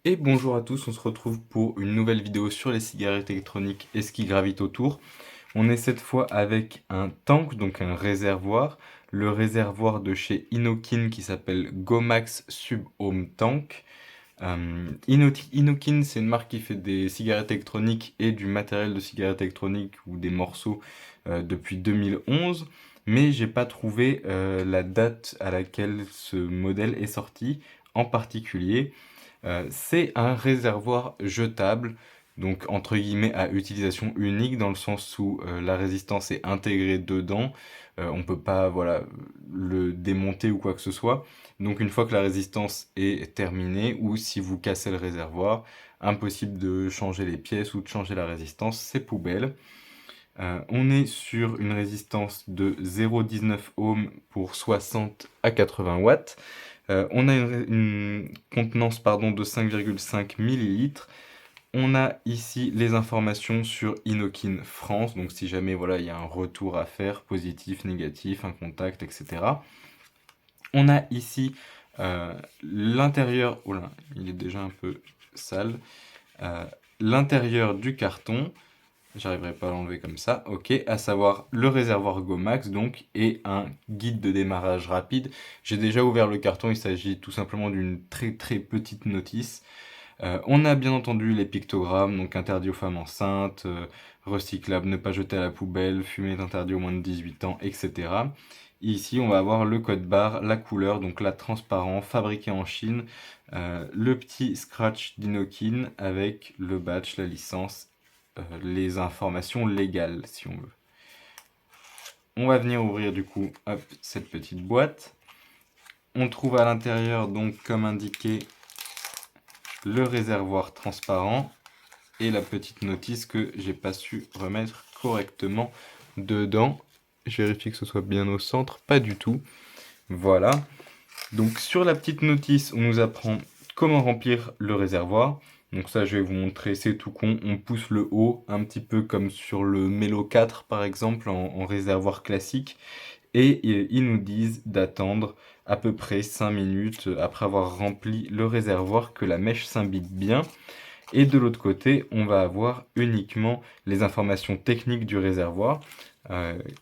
Et bonjour à tous, on se retrouve pour une nouvelle vidéo sur les cigarettes électroniques et ce qui gravite autour. On est cette fois avec un tank, donc un réservoir, le réservoir de chez Inokin qui s'appelle Gomax Sub-Home Tank. Inokin, c'est une marque qui fait des cigarettes électroniques et du matériel de cigarettes électroniques ou des morceaux depuis 2011, mais j'ai pas trouvé la date à laquelle ce modèle est sorti en particulier. C'est un réservoir jetable, donc entre guillemets à utilisation unique, dans le sens où la résistance est intégrée dedans. On peut pas voilà, le démonter ou quoi que ce soit. Donc une fois que la résistance est terminée, ou si vous cassez le réservoir, impossible de changer les pièces ou de changer la résistance, c'est poubelle. On est sur une résistance de 0,19 ohms pour 60 à 80 watts. On a une contenance pardon, de 5,5 millilitres. On a ici les informations sur Inokin France, donc si jamais voilà, il y a un retour à faire, positif, négatif, un contact, etc. On a ici l'intérieur, oh là, il est déjà un peu sale, euh, l'intérieur du carton. J'arriverai pas à l'enlever comme ça, ok, à savoir le réservoir Gomax donc et un guide de démarrage rapide. J'ai déjà ouvert le carton, il s'agit tout simplement d'une très très petite notice. On a bien entendu les pictogrammes, donc interdit aux femmes enceintes, recyclable, ne pas jeter à la poubelle, fumer est interdit aux moins de 18 ans, etc. Ici, on va avoir le code barre, la couleur, donc la transparent, fabriqué en Chine, le petit scratch d'Inokin avec le badge, la licence, les informations légales, si on veut. On va venir ouvrir du coup, hop, cette petite boîte. On trouve à l'intérieur, donc comme indiqué, le réservoir transparent et la petite notice que j'ai pas su remettre correctement dedans. Je vérifie que ce soit bien au centre, pas du tout. Voilà. Donc sur la petite notice, on nous apprend comment remplir le réservoir. Donc ça, je vais vous montrer, c'est tout con. On pousse le haut, un petit peu comme sur le Melo 4 par exemple, en réservoir classique. Et ils nous disent d'attendre à peu près 5 minutes après avoir rempli le réservoir que la mèche s'imbibe bien. Et de l'autre côté, on va avoir uniquement les informations techniques du réservoir,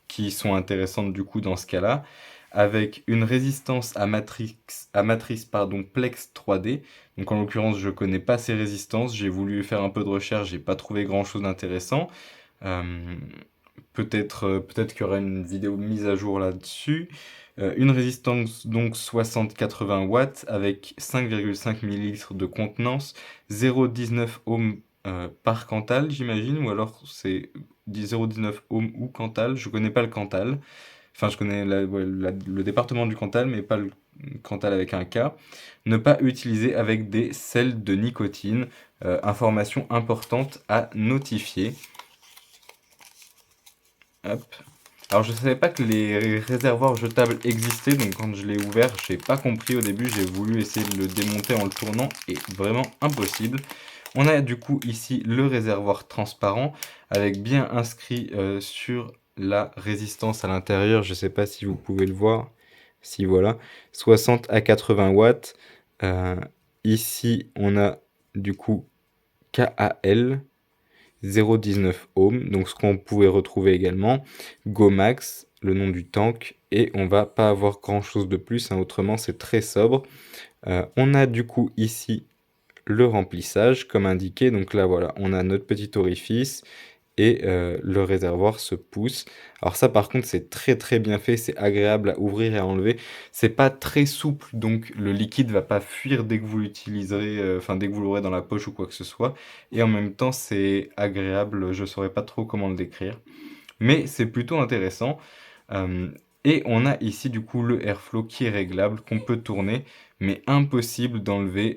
qui sont intéressantes du coup dans ce cas-là, avec une résistance à matrice pardon, Plex 3D. Donc en l'occurrence, je ne connais pas ces résistances, j'ai voulu faire un peu de recherche, j'ai pas trouvé grand-chose d'intéressant. Euh, peut-être qu'il y aura une vidéo mise à jour là-dessus. Une résistance donc 60-80 watts avec 5,5 millilitres de contenance, 0,19 ohms par Cantal, j'imagine, ou alors c'est 0,19 ohms ou Cantal, je connais pas le Cantal. Enfin, je connais le département du Cantal, mais pas le Cantal avec un K. Ne pas utiliser avec des sels de nicotine. Information importante à notifier. Hop. Alors je savais pas que les réservoirs jetables existaient, donc quand je l'ai ouvert, j'ai pas compris au début, j'ai voulu essayer de le démonter en le tournant, et vraiment impossible. On a du coup ici le réservoir transparent, avec bien inscrit sur la résistance à l'intérieur, je sais pas si vous pouvez le voir, si voilà, 60 à 80 watts. Euh, Ici on a du coup KAL, 0,19 ohms, donc ce qu'on pouvait retrouver également, Gomax, le nom du tank, et on va pas avoir grand chose de plus, hein, autrement c'est très sobre. On a du coup ici le remplissage comme indiqué, donc là voilà, on a notre petit orifice et le réservoir se pousse. Alors ça par contre c'est très très bien fait, c'est agréable à ouvrir et à enlever. C'est pas très souple, donc le liquide va pas fuir dès que vous l'utiliserez, enfin dès que vous l'aurez dans la poche ou quoi que ce soit. Et en même temps c'est agréable, je saurais pas trop comment le décrire. Mais c'est plutôt intéressant. Euh, et on a ici du coup le airflow qui est réglable, qu'on peut tourner, mais impossible d'enlever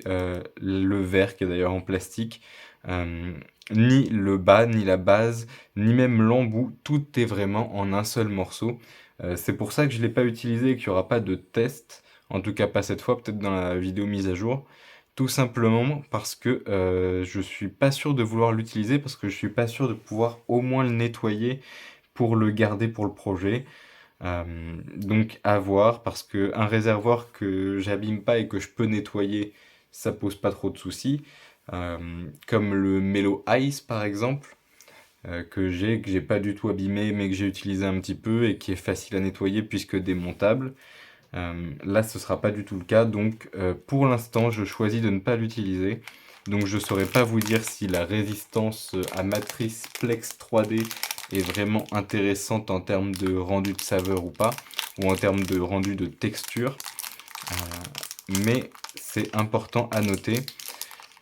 le verre qui est d'ailleurs en plastique. Euh, Ni le bas, ni la base, ni même l'embout, tout est vraiment en un seul morceau. C'est pour ça que je ne l'ai pas utilisé et qu'il n'y aura pas de test, en tout cas pas cette fois, peut-être dans la vidéo mise à jour. Tout simplement parce que je suis pas sûr de vouloir l'utiliser, parce que je suis pas sûr de pouvoir au moins le nettoyer pour le garder pour le projet. Donc à voir, parce que un réservoir que j'abîme pas et que je peux nettoyer, ça pose pas trop de soucis. Comme le Melo Ice par exemple, que j'ai pas du tout abîmé mais que j'ai utilisé un petit peu et qui est facile à nettoyer puisque démontable. Là, ce sera pas du tout le cas, donc pour l'instant, je choisis de ne pas l'utiliser. Donc je saurais pas vous dire si la résistance à matrice Plex 3D est vraiment intéressante en termes de rendu de saveur ou pas, ou en termes de rendu de texture. Mais c'est important à noter.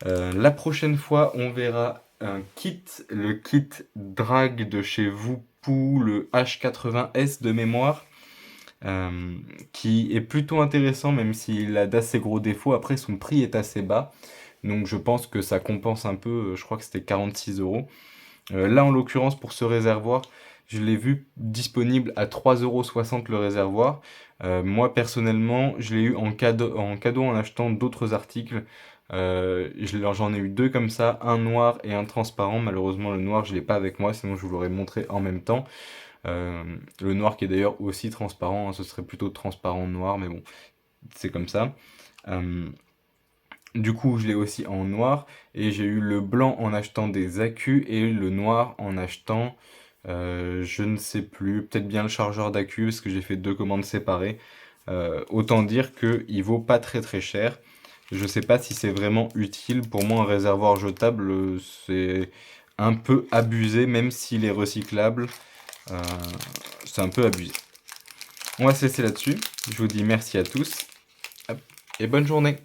La prochaine fois, on verra un kit, le kit drag de chez Voupou, le H80S de mémoire, qui est plutôt intéressant, même s'il a d'assez gros défauts. Après, son prix est assez bas, donc je pense que ça compense un peu. Je crois que c'était 46 euros. Là, en l'occurrence, pour ce réservoir, je l'ai vu disponible à 3,60 € le réservoir. Moi, personnellement, je l'ai eu en cadeau en achetant d'autres articles. J'en ai eu deux comme ça, un noir et un transparent. Malheureusement, le noir, je l'ai pas avec moi, sinon je vous l'aurais montré en même temps. Le noir qui est d'ailleurs aussi transparent, hein, ce serait plutôt transparent noir, mais bon, c'est comme ça. Euh, du coup, je l'ai aussi en noir, et j'ai eu le blanc en achetant des accus, et le noir en achetant, je ne sais plus, peut-être bien le chargeur d'accu, parce que j'ai fait deux commandes séparées. Autant dire qu'il vaut pas très très cher. Je sais pas si c'est vraiment utile. Pour moi, un réservoir jetable, c'est un peu abusé, même s'il est recyclable. Euh, c'est un peu abusé. On va se laisser là-dessus. Je vous dis merci à tous, hop, et bonne journée.